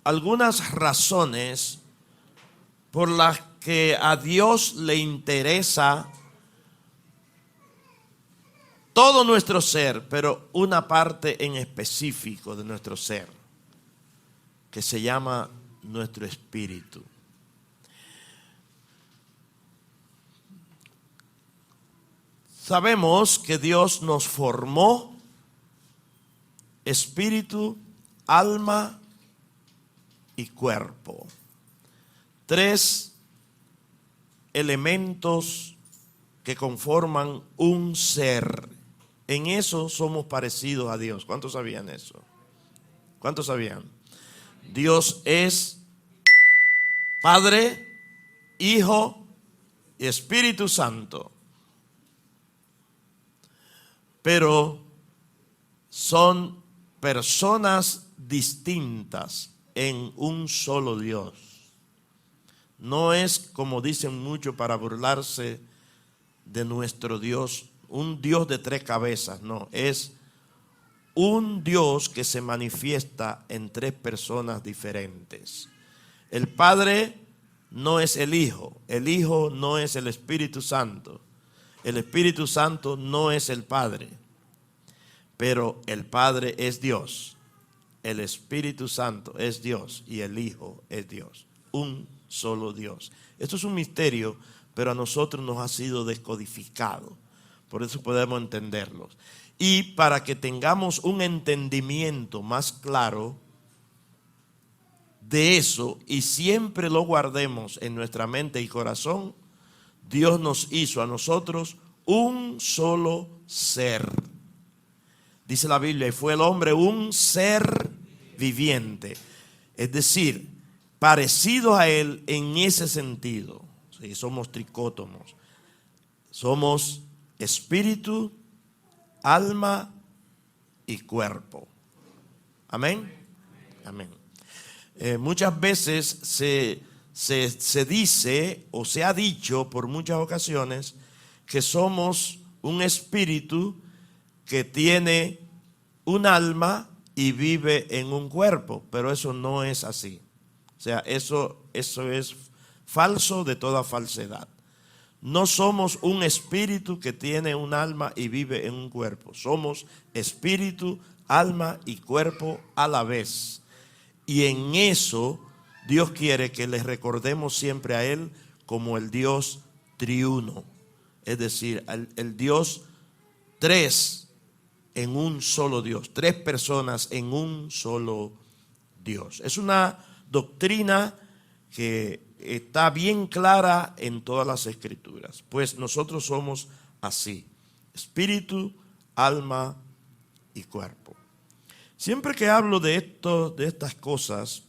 Algunas razones por las que a Dios le interesa todo nuestro ser, pero una parte en específico de nuestro ser, que se llama nuestro espíritu. Sabemos que Dios nos formó espíritu, alma y cuerpo. 3 elementos que conforman un ser. En eso somos parecidos a Dios. ¿Cuántos sabían eso? ¿Cuántos sabían? Dios es Padre, Hijo y Espíritu Santo. Pero son personas distintas en un solo Dios. No es, como dicen muchos para burlarse de nuestro Dios, un Dios de 3 cabezas. No, es un Dios que se manifiesta en 3 personas diferentes. El Padre no es el Hijo no es el Espíritu Santo, el Espíritu Santo no es el Padre, pero el Padre es Dios. El Espíritu Santo es Dios y el Hijo es Dios. Un solo Dios. Esto es un misterio, pero a nosotros nos ha sido descodificado. Por eso podemos entenderlo. Y para que tengamos un entendimiento más claro de eso y siempre lo guardemos en nuestra mente y corazón, Dios nos hizo a nosotros un solo ser. Dice la Biblia, y fue el hombre un ser viviente. Es decir, parecido a él en ese sentido. Sí, somos tricótomos. Somos espíritu, alma y cuerpo. Amén. Amén. Muchas veces se dice o se ha dicho por muchas ocasiones que somos un espíritu que tiene un alma y vive en un cuerpo, pero eso no es así. O sea, eso es falso de toda falsedad. No somos un espíritu que tiene un alma y vive en un cuerpo. Somos espíritu, alma y cuerpo a la vez. Y en eso Dios quiere que le recordemos siempre a Él como el Dios triuno. Es decir, el Dios 3 en un solo Dios, 3 personas en un solo Dios. Es una doctrina que está bien clara en todas las escrituras, pues nosotros somos así, espíritu, alma y cuerpo. Siempre que hablo de estas cosas,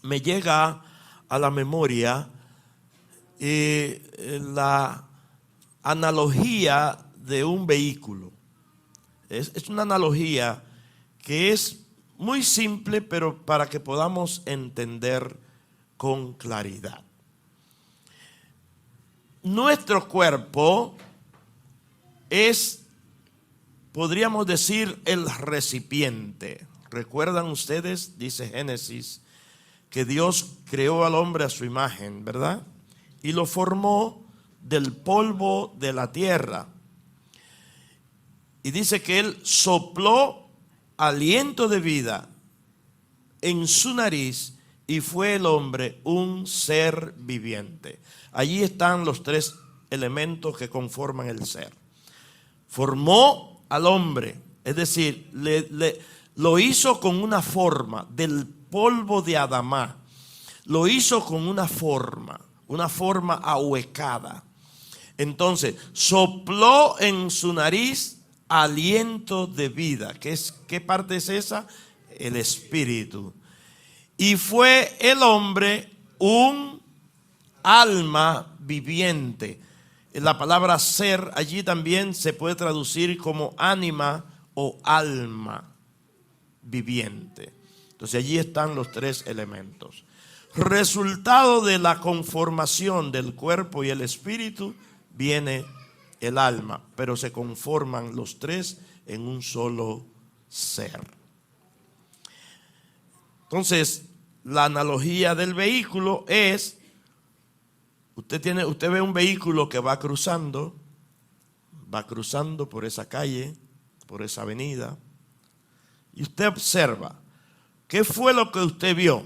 me llega a la memoria la analogía de un vehículo. Es una analogía que es muy simple, pero para que podamos entender con claridad. Nuestro cuerpo es, podríamos decir, el recipiente. ¿Recuerdan ustedes? Dice Génesis, que Dios creó al hombre a su imagen, ¿verdad? Y lo formó del polvo de la tierra. Y dice que Él sopló aliento de vida en su nariz y fue el hombre un ser viviente. Allí están los 3 elementos que conforman el ser. Formó al hombre, es decir, lo hizo con una forma del polvo de Adamá. Lo hizo con una forma ahuecada. Entonces, sopló en su nariz aliento de vida. ¿Qué parte es esa? el espíritu. Y fue el hombre un alma viviente. La palabra ser allí también se puede traducir como ánima o alma viviente. Entonces allí están los tres elementos. Resultado de la conformación del cuerpo y el espíritu viene el alma, pero se conforman los tres en un solo ser. Entonces, la analogía del vehículo es, usted ve un vehículo que va cruzando por esa calle, por esa avenida, y usted observa, ¿qué fue lo que usted vio?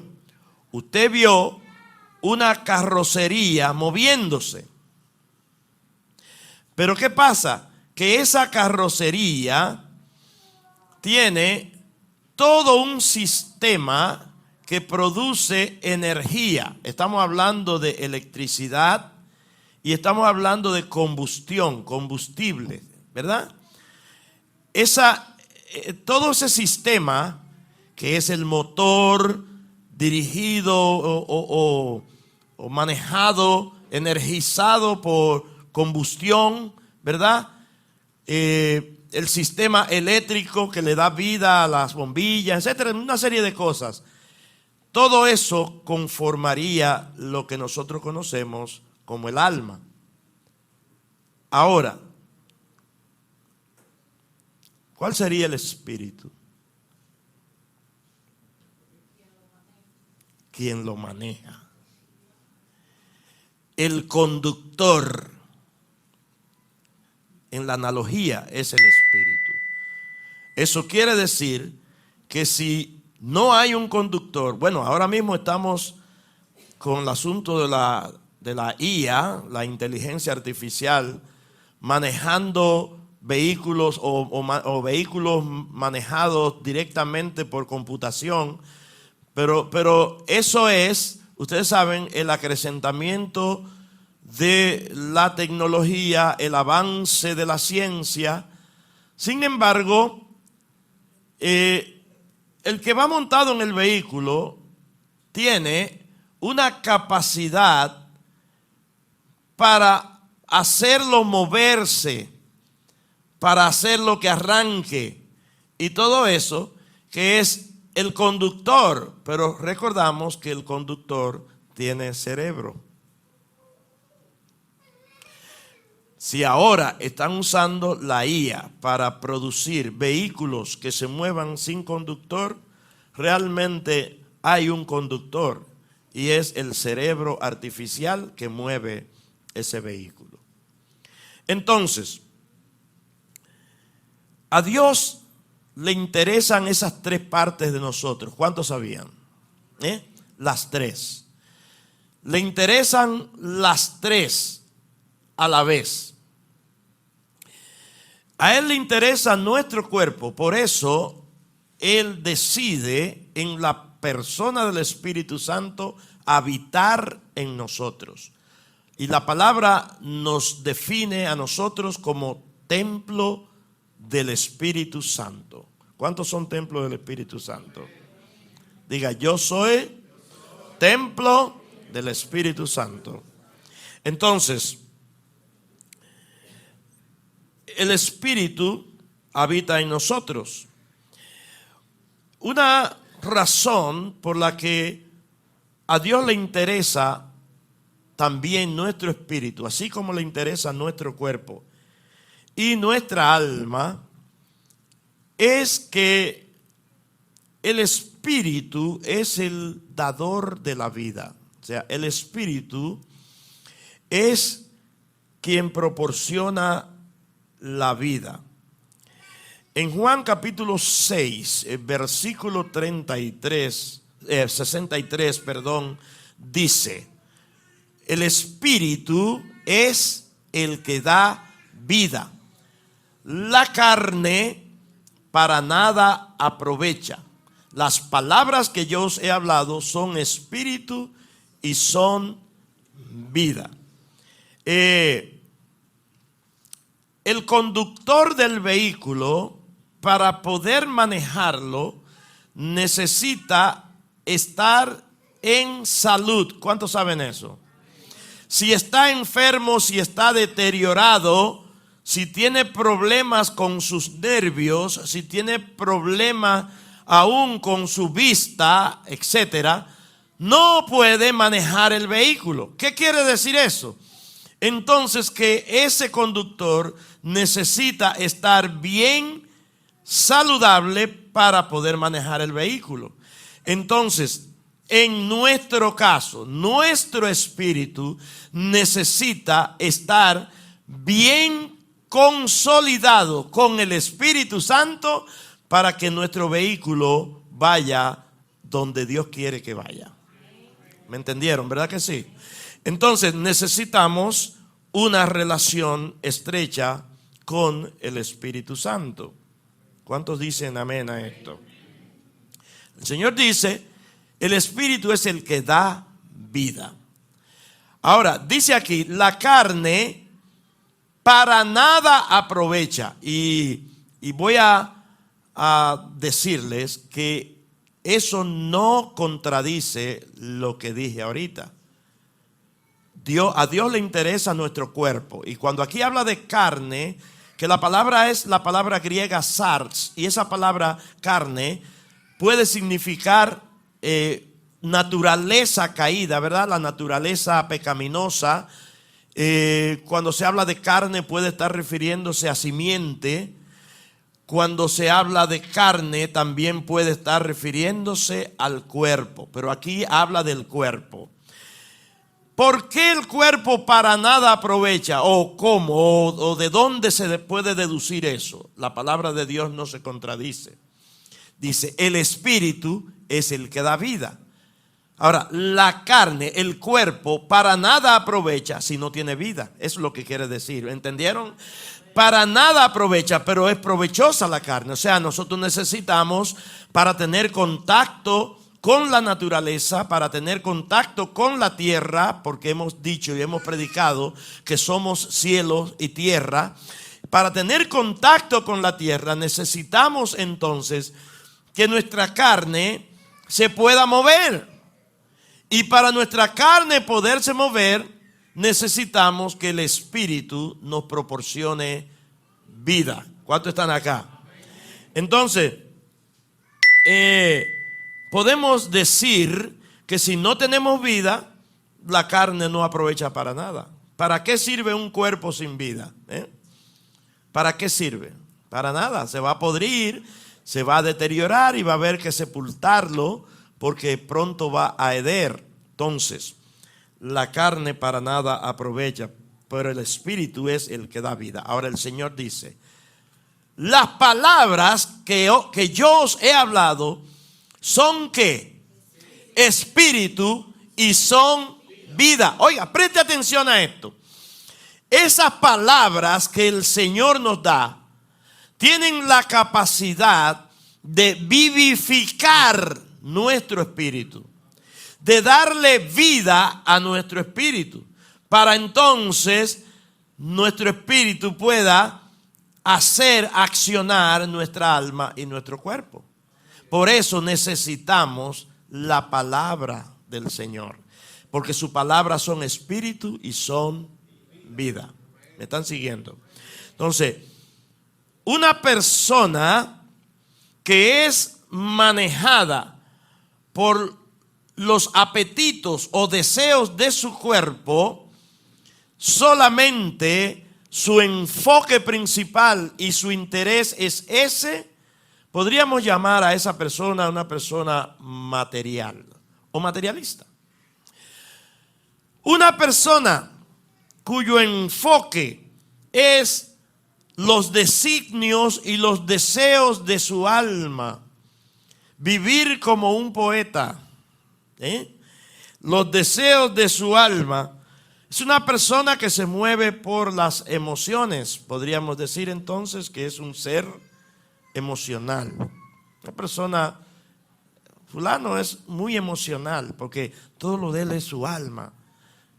Usted vio una carrocería moviéndose. Pero ¿qué pasa? Que esa carrocería tiene todo un sistema que produce energía. Estamos hablando de electricidad y estamos hablando de combustión, combustible, ¿verdad? Todo ese sistema que es el motor dirigido o manejado, energizado por combustión, ¿verdad? El sistema eléctrico que le da vida a las bombillas, etcétera, una serie de cosas. Todo eso conformaría lo que nosotros conocemos como el alma. Ahora, ¿cuál sería el espíritu? ¿Quién lo maneja? El conductor, en la analogía, es el espíritu. Eso quiere decir que si no hay un conductor, bueno, ahora mismo estamos con el asunto de la IA, la inteligencia artificial, manejando vehículos o vehículos manejados directamente por computación, pero eso es, ustedes saben, el acrecentamiento de la tecnología, el avance de la ciencia. Sin embargo, el que va montado en el vehículo tiene una capacidad para hacerlo moverse, para hacerlo que arranque y todo eso, que es el conductor. Pero recordamos que el conductor tiene cerebro. Si ahora están usando la IA para producir vehículos que se muevan sin conductor, realmente hay un conductor y es el cerebro artificial que mueve ese vehículo. Entonces, a Dios le interesan esas tres partes de nosotros. ¿Cuántos sabían? Las tres. Le interesan las tres a la vez. A Él le interesa nuestro cuerpo, por eso Él decide en la persona del Espíritu Santo habitar en nosotros. Y la palabra nos define a nosotros como templo del Espíritu Santo. ¿Cuántos son templos del Espíritu Santo? Diga, yo soy templo del Espíritu Santo. Entonces, el Espíritu habita en nosotros. Una razón por la que a Dios le interesa también nuestro espíritu, así como le interesa nuestro cuerpo y nuestra alma, es que el Espíritu es el dador de la vida. O sea, el Espíritu es quien proporciona la vida. En Juan capítulo 6, versículo 63, dice: el Espíritu es el que da vida. La carne para nada aprovecha. Las palabras que yo os he hablado son espíritu y son vida. El conductor del vehículo, para poder manejarlo, necesita estar en salud. ¿Cuántos saben eso? Si está enfermo, si está deteriorado, si tiene problemas con sus nervios, si tiene problemas aún con su vista, etcétera, no puede manejar el vehículo. ¿Qué quiere decir eso? Entonces que ese conductor necesita estar bien saludable para poder manejar el vehículo. Entonces, en nuestro caso, nuestro espíritu necesita estar bien consolidado con el Espíritu Santo para que nuestro vehículo vaya donde Dios quiere que vaya. ¿Me entendieron? ¿Verdad que sí? Entonces necesitamos una relación estrecha con el Espíritu Santo. ¿Cuántos dicen amén a esto? El Señor dice, el Espíritu es el que da vida. Ahora, dice aquí, la carne para nada aprovecha. Y voy a decirles que eso no contradice lo que dije ahorita. A Dios le interesa nuestro cuerpo. Y cuando aquí habla de carne, que la palabra es la palabra griega sarx, y esa palabra carne puede significar naturaleza caída, ¿verdad? La naturaleza pecaminosa. Cuando se habla de carne puede estar refiriéndose a simiente. Cuando se habla de carne también puede estar refiriéndose al cuerpo, pero aquí habla del cuerpo. ¿Por qué el cuerpo para nada aprovecha? ¿O cómo? ¿O de dónde se puede deducir eso? La palabra de Dios no se contradice. Dice, el espíritu es el que da vida. Ahora, la carne, el cuerpo, para nada aprovecha si no tiene vida. Eso es lo que quiere decir. ¿Entendieron? Para nada aprovecha, pero es provechosa la carne. O sea, nosotros necesitamos, para tener contacto con la naturaleza, para tener contacto con la tierra, porque hemos dicho y hemos predicado que somos cielos y tierra. Para tener contacto con la tierra necesitamos entonces que nuestra carne se pueda mover. Y para nuestra carne poderse mover, necesitamos que el Espíritu nos proporcione vida. ¿Cuántos están acá? Entonces, podemos decir que si no tenemos vida, la carne no aprovecha para nada. ¿Para qué sirve un cuerpo sin vida? ¿Para qué sirve? Para nada. Se va a podrir, se va a deteriorar y va a haber que sepultarlo porque pronto va a heder. Entonces, la carne para nada aprovecha, pero el Espíritu es el que da vida. Ahora el Señor dice, las palabras que yo os he hablado son ¿qué? Espíritu y son vida. Oiga, preste atención a esto. Esas palabras que el Señor nos da tienen la capacidad de vivificar nuestro espíritu, de darle vida a nuestro espíritu, para entonces nuestro espíritu pueda hacer accionar nuestra alma y nuestro cuerpo. Por eso necesitamos la palabra del Señor, porque su palabra son espíritu y son vida. ¿Me están siguiendo? Entonces, una persona que es manejada por los apetitos o deseos de su cuerpo, solamente su enfoque principal y su interés es ese, podríamos llamar a esa persona una persona material o materialista. Una persona cuyo enfoque es los designios y los deseos de su alma, vivir como un poeta, los deseos de su alma, es una persona que se mueve por las emociones. Podríamos decir entonces que es un ser emocional. Una persona, fulano es muy emocional porque todo lo de él es su alma.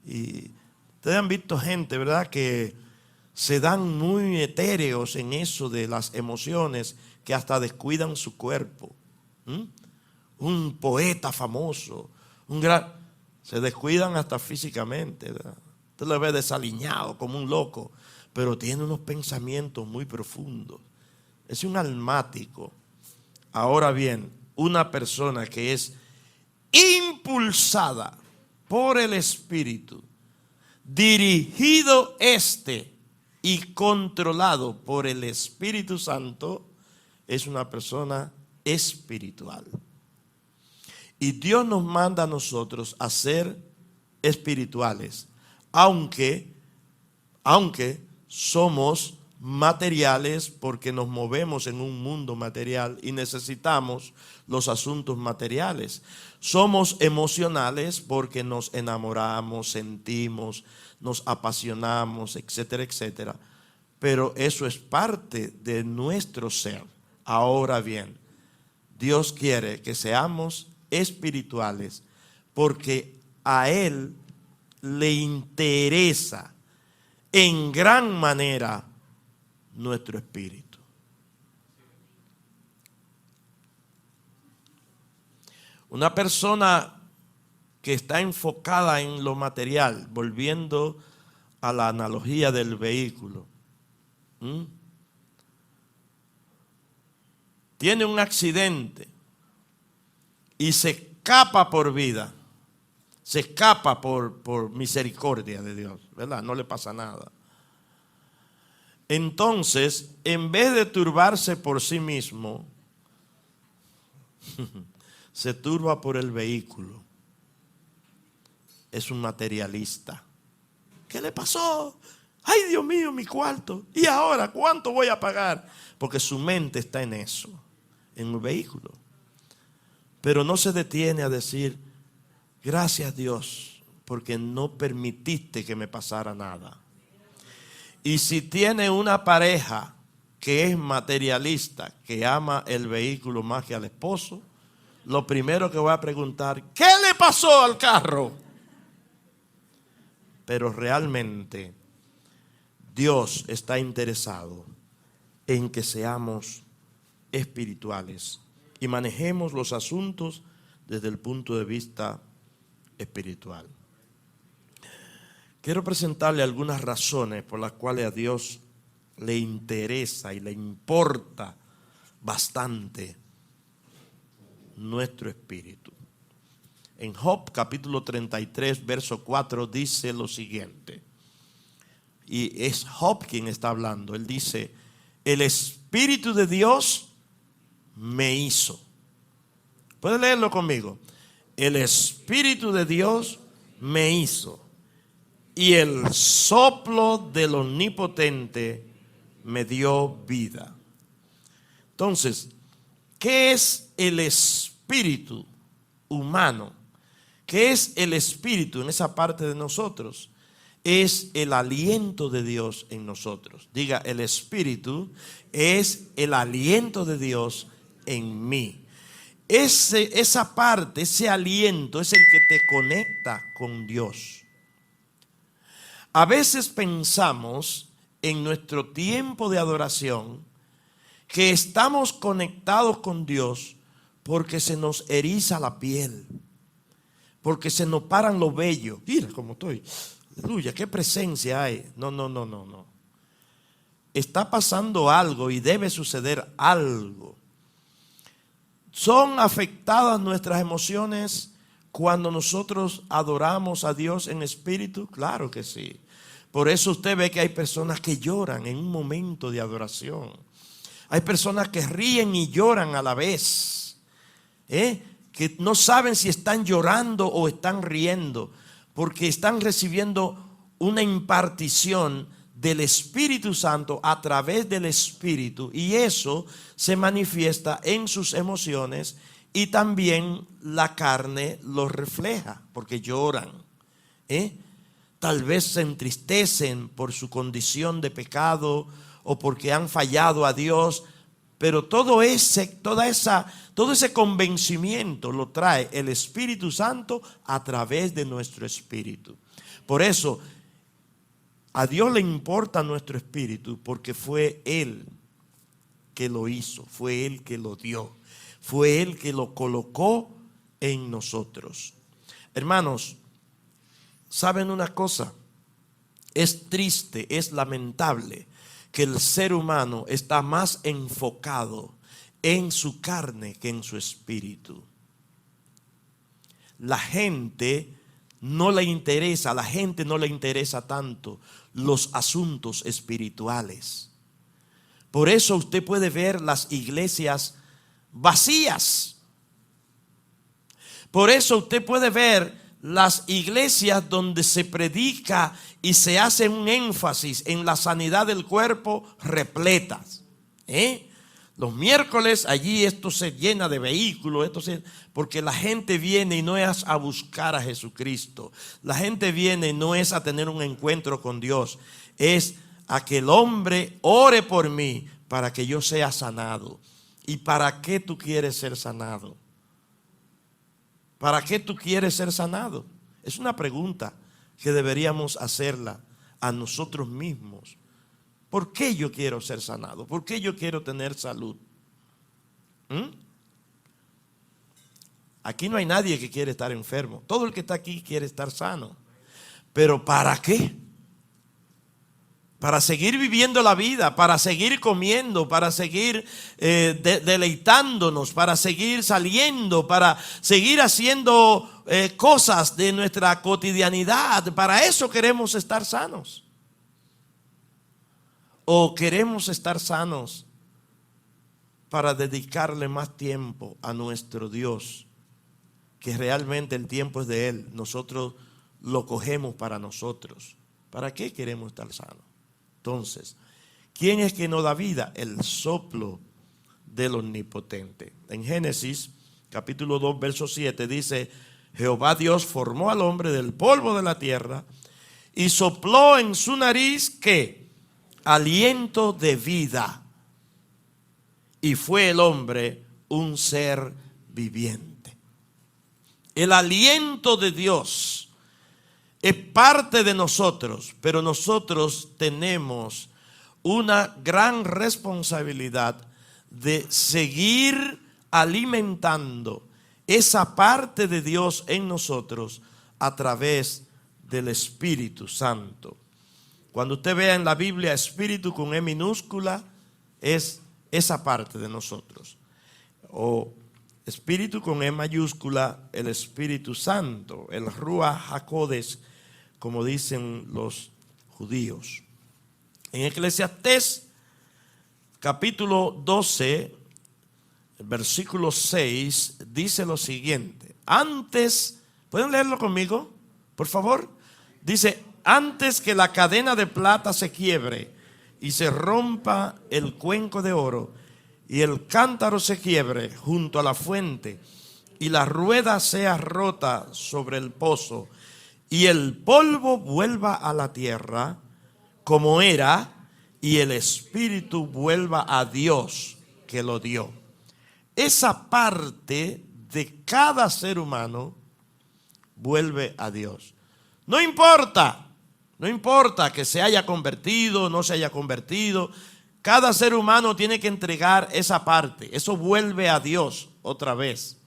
Y ustedes han visto gente, ¿verdad?, que se dan muy etéreos en eso de las emociones, que hasta descuidan su cuerpo. un poeta famoso, se descuidan hasta físicamente, ¿verdad? Usted lo ve desaliñado como un loco, pero tiene unos pensamientos muy profundos. Es un almático. Ahora bien, una persona que es impulsada por el Espíritu, dirigido y controlado por el Espíritu Santo, es una persona espiritual. Y Dios nos manda a nosotros a ser espirituales, aunque somos materiales, porque nos movemos en un mundo material y necesitamos los asuntos materiales. Somos emocionales porque nos enamoramos, sentimos, nos apasionamos, etcétera, etcétera. Pero eso es parte de nuestro ser. Ahora bien, Dios quiere que seamos espirituales porque a Él le interesa en gran manera nuestro espíritu. Una persona que está enfocada en lo material, volviendo a la analogía del vehículo, tiene un accidente y se escapa por vida, se escapa por misericordia de Dios, ¿verdad? No le pasa nada. Entonces, en vez de turbarse por sí mismo, se turba por el vehículo. Es un materialista. ¿Qué le pasó? Ay, Dios mío, mi cuarto. ¿Y ahora cuánto voy a pagar? Porque su mente está en eso, en un vehículo. Pero no se detiene a decir, gracias Dios, porque no permitiste que me pasara nada. Y si tiene una pareja que es materialista, que ama el vehículo más que al esposo, lo primero que voy a preguntar, ¿qué le pasó al carro? Pero realmente Dios está interesado en que seamos espirituales y manejemos los asuntos desde el punto de vista espiritual. Quiero presentarle algunas razones por las cuales a Dios le interesa y le importa bastante nuestro espíritu. En Job capítulo 33, verso 4 dice lo siguiente. Y es Job quien está hablando. Él dice, el Espíritu de Dios me hizo. ¿Puede leerlo conmigo? El Espíritu de Dios me hizo. Y el soplo del Omnipotente me dio vida. Entonces, ¿qué es el espíritu humano? ¿Qué es el espíritu en esa parte de nosotros? Es el aliento de Dios en nosotros. Diga, el espíritu es el aliento de Dios en mí. Esa parte, ese aliento es el que te conecta con Dios. A veces pensamos en nuestro tiempo de adoración que estamos conectados con Dios porque se nos eriza la piel, porque se nos paran los vellos. Mira cómo estoy. Aleluya, qué presencia hay. No. Está pasando algo y debe suceder algo. ¿Son afectadas nuestras emociones cuando nosotros adoramos a Dios en espíritu? Claro que sí. Por eso usted ve que hay personas que lloran en un momento de adoración. Hay personas que ríen y lloran a la vez, que no saben si están llorando o están riendo, porque están recibiendo una impartición del Espíritu Santo a través del Espíritu, y eso se manifiesta en sus emociones, y también la carne lo refleja porque lloran. Tal vez se entristecen por su condición de pecado o porque han fallado a Dios, pero todo ese convencimiento lo trae el Espíritu Santo a través de nuestro espíritu. Por eso a Dios le importa nuestro espíritu, porque fue Él que lo hizo, fue Él que lo dio, fue Él que lo colocó en nosotros. Hermanos, ¿saben una cosa? Es triste, es lamentable que el ser humano está más enfocado en su carne que en su espíritu. La gente no le interesa tanto los asuntos espirituales. Por eso usted puede ver las iglesias vacías. Por eso usted puede ver las iglesias donde se predica y se hace un énfasis en la sanidad del cuerpo repletas. Los miércoles allí esto se llena de vehículos, porque la gente viene y no es a buscar a Jesucristo. La gente viene no es a tener un encuentro con Dios, es a que el hombre ore por mí para que yo sea sanado. ¿Y para qué tú quieres ser sanado? ¿Para qué tú quieres ser sanado? Es una pregunta que deberíamos hacerla a nosotros mismos. ¿Por qué yo quiero ser sanado? ¿Por qué yo quiero tener salud? Aquí no hay nadie que quiere estar enfermo. Todo el que está aquí quiere estar sano. ¿Pero para qué? Para seguir viviendo la vida, para seguir comiendo, para seguir deleitándonos, para seguir saliendo, para seguir haciendo cosas de nuestra cotidianidad. Para eso queremos estar sanos. ¿O queremos estar sanos para dedicarle más tiempo a nuestro Dios? Que realmente el tiempo es de Él. Nosotros lo cogemos para nosotros. ¿Para qué queremos estar sanos? Entonces, ¿quién es que nos da vida? El soplo del Omnipotente. En Génesis capítulo 2 verso 7 dice: Jehová Dios formó al hombre del polvo de la tierra y sopló en su nariz ¿qué? Aliento de vida, y fue el hombre un ser viviente. El aliento de Dios es parte de nosotros, pero nosotros tenemos una gran responsabilidad de seguir alimentando esa parte de Dios en nosotros a través del Espíritu Santo. Cuando usted vea en la Biblia espíritu con E minúscula, es esa parte de nosotros. O espíritu con E mayúscula, el Espíritu Santo, el Ruach HaKodesh, como dicen los judíos. En Eclesiastés capítulo 12, versículo 6, dice lo siguiente. Antes, ¿pueden leerlo conmigo, por favor? Dice: antes que la cadena de plata se quiebre y se rompa el cuenco de oro y el cántaro se quiebre junto a la fuente y la rueda sea rota sobre el pozo y el polvo vuelva a la tierra como era y el espíritu vuelva a Dios que lo dio. Esa parte de cada ser humano vuelve a Dios. No importa que se haya convertido, no se haya convertido. Cada ser humano tiene que entregar esa parte. Eso vuelve a Dios otra vez.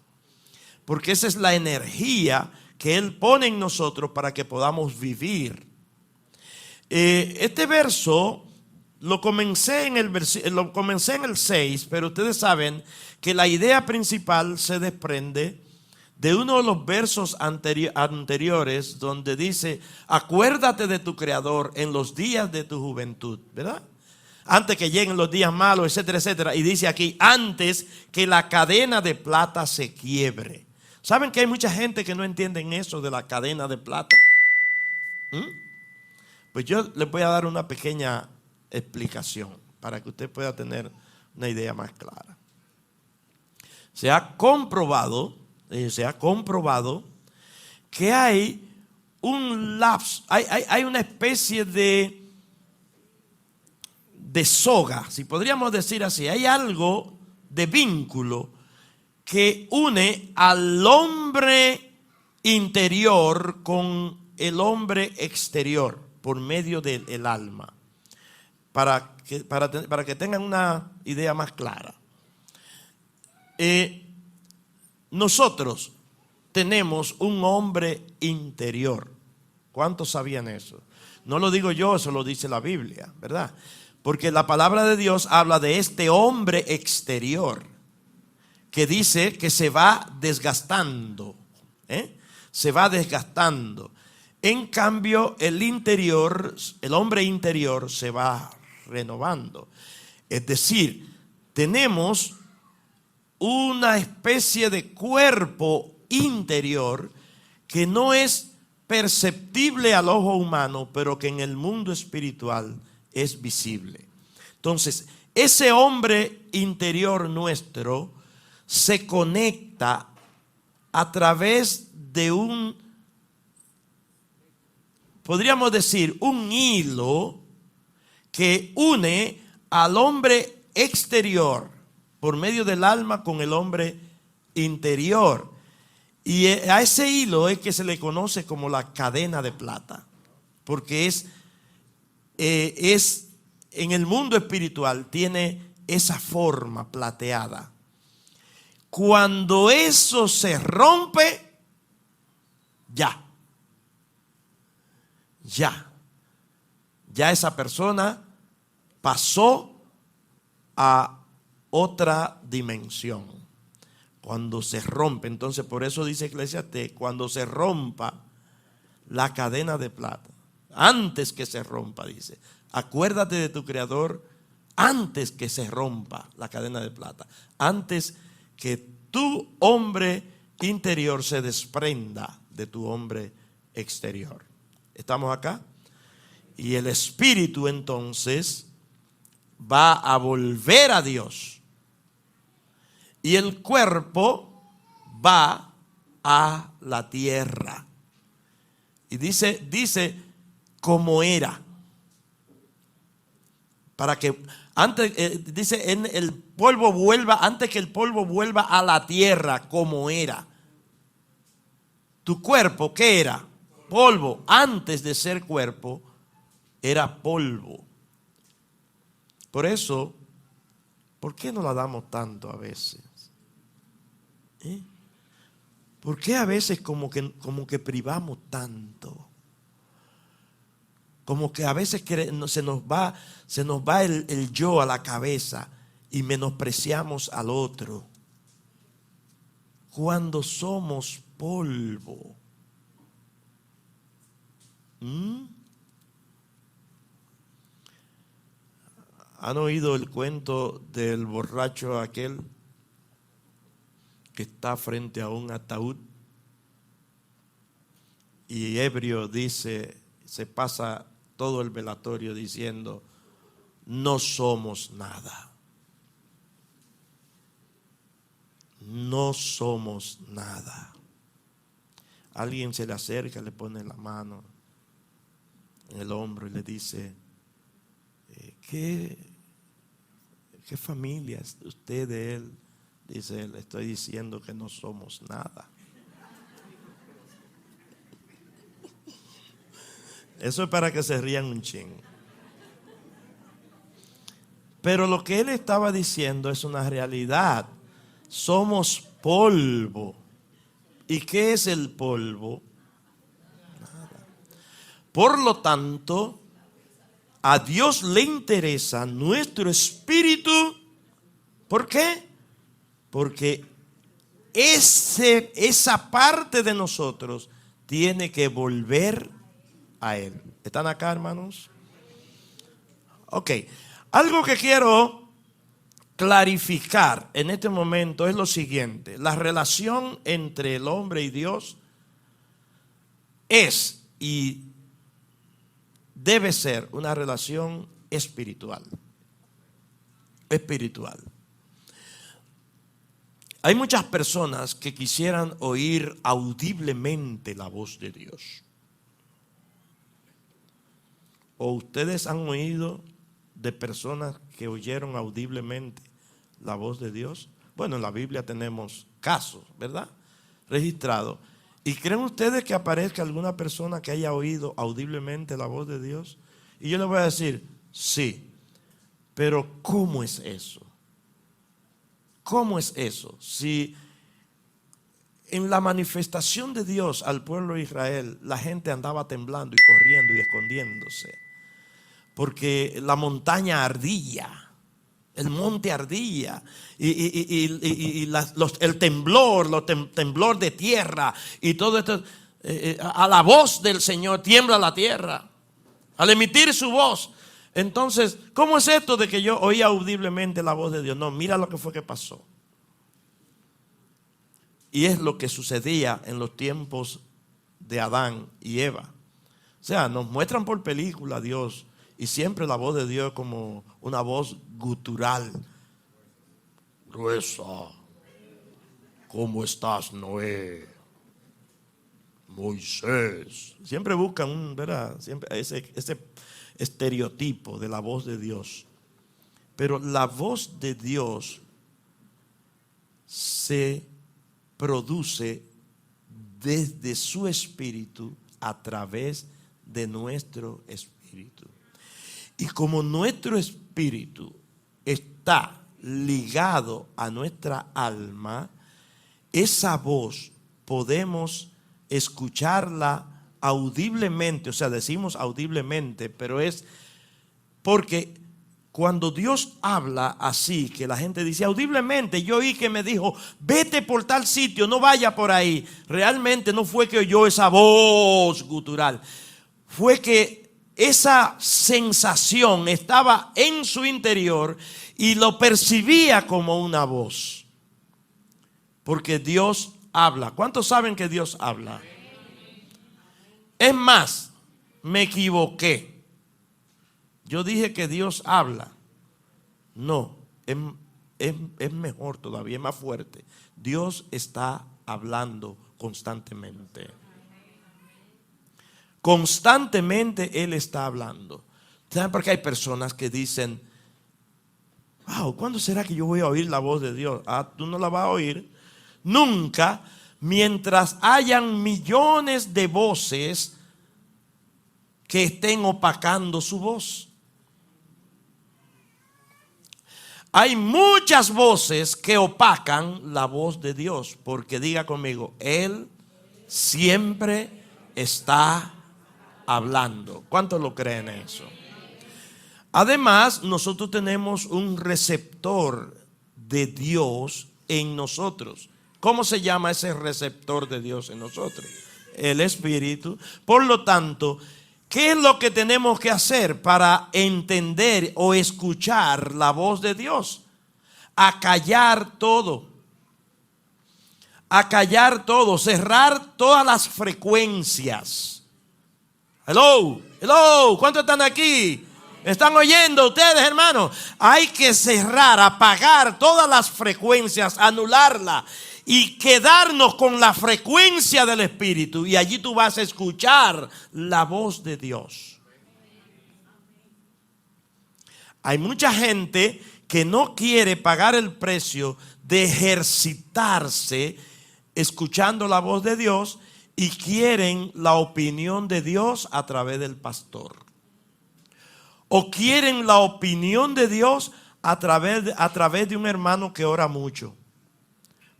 Porque esa es la energía que Él pone en nosotros para que podamos vivir. Este verso lo comencé en el 6, pero ustedes saben que la idea principal se desprende de uno de los versos anteriores donde dice: acuérdate de tu Creador en los días de tu juventud, ¿verdad? Antes que lleguen los días malos, etcétera, etcétera. Y dice aquí: antes que la cadena de plata se quiebre. ¿Saben que hay mucha gente que no entienden eso de la cadena de plata? Pues yo les voy a dar una pequeña explicación para que usted pueda tener una idea más clara. Se ha comprobado que hay un lapso, hay una especie de soga, si podríamos decir así. Hay algo de vínculo que une al hombre interior con el hombre exterior por medio del alma. Para que tengan una idea más clara. nosotros tenemos un hombre interior. ¿Cuántos sabían eso? No lo digo yo, eso lo dice la Biblia, ¿verdad? Porque la palabra de Dios habla de este hombre exterior que dice que se va desgastando, se va desgastando. En cambio, el interior, el hombre interior se va renovando. Es decir, tenemos una especie de cuerpo interior que no es perceptible al ojo humano, pero que en el mundo espiritual es visible. Entonces, ese hombre interior nuestro se conecta a través de podríamos decir, un hilo que une al hombre exterior por medio del alma con el hombre interior. Y a ese hilo es que se le conoce como la cadena de plata, porque es en el mundo espiritual tiene esa forma plateada. Cuando eso se rompe, ya esa persona pasó a otra dimensión. Cuando se rompe, entonces por eso dice Eclesiastés, cuando se rompa la cadena de plata, antes que se rompa, dice, acuérdate de tu Creador antes que se rompa la cadena de plata, antes que tu hombre interior se desprenda de tu hombre exterior. ¿Estamos acá? Y el espíritu entonces va a volver a Dios. Y el cuerpo va a la tierra. Y dice como era. Para que antes, dice, en el polvo vuelva, antes que el polvo vuelva a la tierra como era. Tu cuerpo, ¿qué era? Polvo. Antes de ser cuerpo, era polvo. Por eso, ¿por qué no la damos tanto a veces? ¿Por qué a veces como que privamos tanto? Como que a veces se nos va el yo a la cabeza y menospreciamos al otro. Cuando somos polvo. ¿Han oído el cuento del borracho aquel que está frente a un ataúd y ebrio dice, se pasa todo el velatorio diciendo, no somos nada? No somos nada. Alguien se le acerca, le pone la mano en el hombro y le dice, ¿qué familia es usted de él? Dice, le estoy diciendo que no somos nada. Eso es para que se rían un chin. Pero lo que él estaba diciendo es una realidad. Somos polvo. ¿Y qué es el polvo? Nada. Por lo tanto, a Dios le interesa nuestro espíritu. ¿Por qué? Porque esa parte de nosotros tiene que volver a Él. ¿Están acá, hermanos? Ok. Algo que quiero clarificar en este momento es lo siguiente. La relación entre el hombre y Dios es y debe ser una relación espiritual. Espiritual. Hay muchas personas que quisieran oír audiblemente la voz de Dios. ¿O ustedes han oído de personas que oyeron audiblemente la voz de Dios? Bueno, en la Biblia tenemos casos, ¿verdad? Registrados. ¿Y creen ustedes que aparezca alguna persona que haya oído audiblemente la voz de Dios? Y yo les voy a decir, sí. Pero ¿cómo es eso? ¿Cómo es eso? Si en la manifestación de Dios al pueblo de Israel, la gente andaba temblando y corriendo y escondiéndose, porque la montaña ardía, el monte ardía, el temblor de tierra y todo esto. A la voz del Señor tiembla la tierra, al emitir su voz. Entonces, ¿cómo es esto de que yo oía audiblemente la voz de Dios? No, mira lo que fue que pasó. Y es lo que sucedía en los tiempos de Adán y Eva. O sea, nos muestran por película a Dios, y siempre la voz de Dios como una voz gutural, gruesa. ¿Cómo estás, Noé? Moisés. Siempre buscan ¿verdad? Siempre ese estereotipo de la voz de Dios. Pero la voz de Dios se produce desde su espíritu a través de nuestro espíritu. Y como nuestro espíritu está ligado a nuestra alma, esa voz podemos escucharla audiblemente. O sea, decimos audiblemente, pero es porque cuando Dios habla así, que la gente dice audiblemente, yo oí que me dijo, vete por tal sitio, no vaya por ahí. Realmente no fue que oyó esa voz gutural, fue que esa sensación estaba en su interior y lo percibía como una voz. Porque Dios habla. ¿Cuántos saben que Dios habla? Es más, me equivoqué. Yo dije que Dios habla. No, es mejor todavía, es más fuerte. Dios está hablando constantemente. Constantemente Él está hablando. ¿Saben por qué hay personas que dicen, wow, ¿cuándo será que yo voy a oír la voz de Dios? Ah, tú no la vas a oír nunca mientras hayan millones de voces que estén opacando su voz. Hay muchas voces que opacan la voz de Dios, porque diga conmigo, Él siempre está hablando. ¿Cuántos lo creen eso? Además, nosotros tenemos un receptor de Dios en nosotros. ¿Cómo se llama ese receptor de Dios en nosotros? El Espíritu. Por lo tanto, ¿qué es lo que tenemos que hacer para entender o escuchar la voz de Dios? Acallar todo. Acallar todo, cerrar todas las frecuencias. Hello, hello, ¿cuántos están aquí? ¿Me están oyendo ustedes, hermanos? Hay que cerrar, apagar todas las frecuencias, anularlas y quedarnos con la frecuencia del Espíritu. Y allí tú vas a escuchar la voz de Dios. Hay mucha gente que no quiere pagar el precio de ejercitarse escuchando la voz de Dios y quieren la opinión de Dios a través del pastor. O quieren la opinión de Dios a través de un hermano que ora mucho.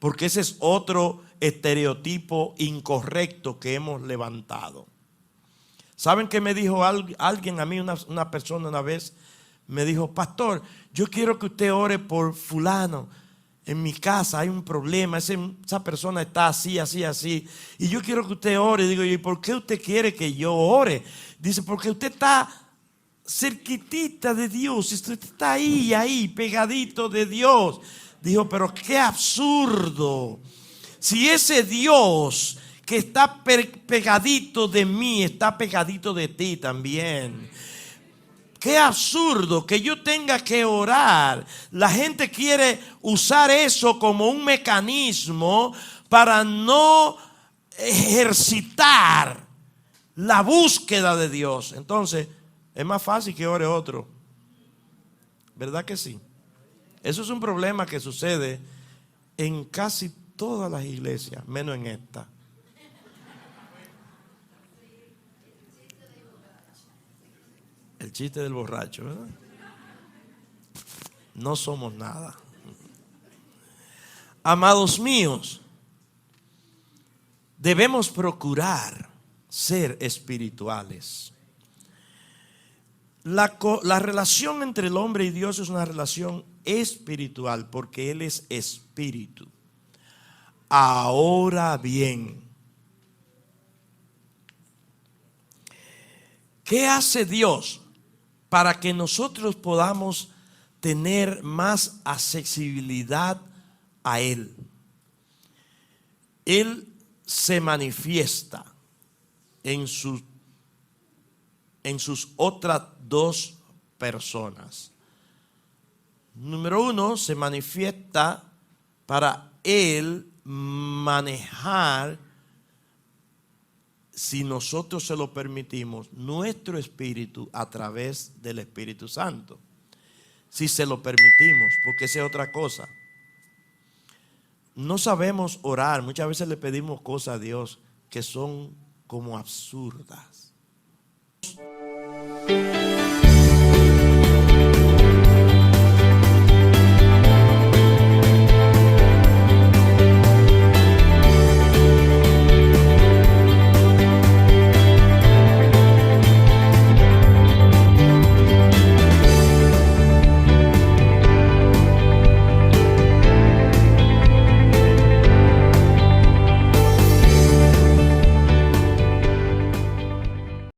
Porque ese es otro estereotipo incorrecto que hemos levantado. ¿Saben qué me dijo alguien a mí, una persona una vez? Me dijo, pastor, yo quiero que usted ore por fulano. En mi casa hay un problema, esa persona está así, así, así. Y yo quiero que usted ore. Digo, ¿y por qué usted quiere que yo ore? Dice, porque usted está cerquitita de Dios. Usted está ahí, pegadito de Dios. Dijo, pero qué absurdo. Si ese Dios que está pegadito de mí, está pegadito de ti también. Qué absurdo que yo tenga que orar. La gente quiere usar eso como un mecanismo para no ejercitar la búsqueda de Dios. Entonces, es más fácil que ore otro. ¿Verdad que sí? Eso es un problema que sucede en casi todas las iglesias, menos en esta. El chiste del borracho, ¿verdad? No somos nada. Amados míos, debemos procurar ser espirituales. La relación entre el hombre y Dios es una relación espiritual porque Él es espíritu. Ahora bien, ¿qué hace Dios para que nosotros podamos tener más accesibilidad a Él? Él se manifiesta en sus otras dos personas. Número uno, se manifiesta para Él manejar, si nosotros se lo permitimos, nuestro espíritu a través del Espíritu Santo. Si se lo permitimos, porque esa es otra cosa. No sabemos orar. Muchas veces le pedimos cosas a Dios que son como absurdas.